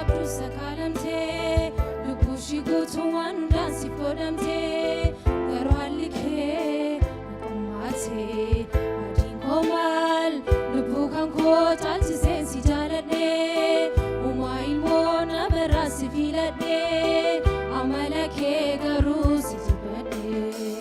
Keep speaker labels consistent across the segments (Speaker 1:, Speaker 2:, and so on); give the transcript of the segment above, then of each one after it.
Speaker 1: qabdu sakalamtee lubbuushii guutuu waan hundaan siif godhamtee garuu haalli kee akkummaatee adiin koo maal lubbuu kan koo caalchiseen si jaaladhee uumaa ilmoo namarraa si filadhee amala kee garuu si jibbadhee.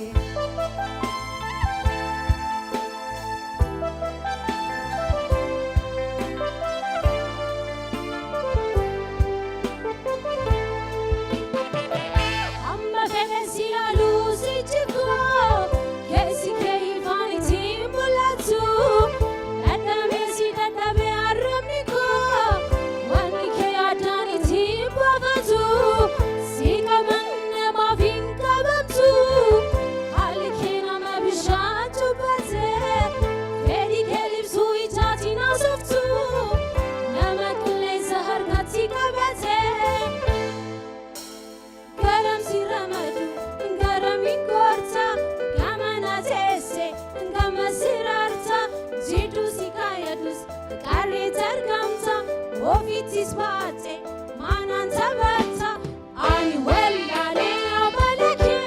Speaker 1: Ofitis baate manan tabata ani wallale amalake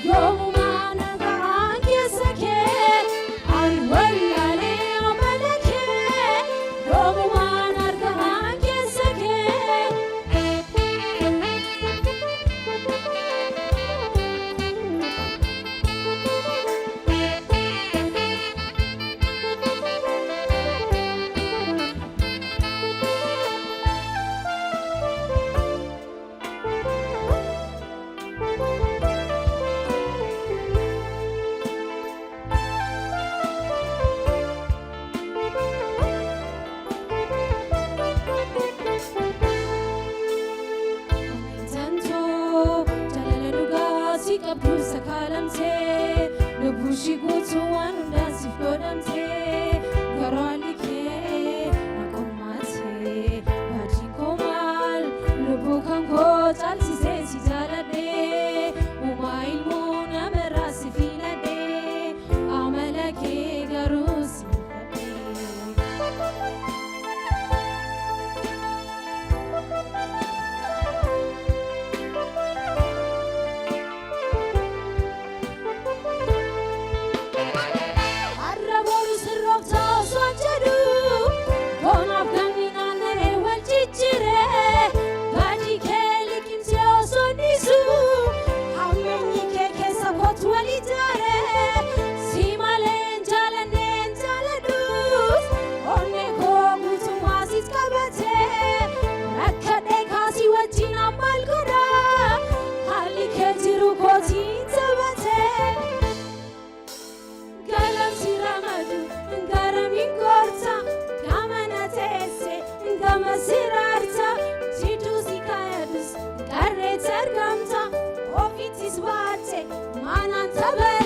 Speaker 1: yomu mana gaange sake ani wallale amalake yomu mana gaange sake. Qabdu sakalamtee lubbuushii guutuu waan hundaan siif godhamtee garuu haalli kee akkummaatee adiin koo maal lubbuu kan koo caalchisee si jaaladhee uumaa ilmoo namarraa si filadhee amala kee garuu si Sirarta, Tidusi Kayadus, Garrett Ergamta, Ofitis Bate, Manan Tabe.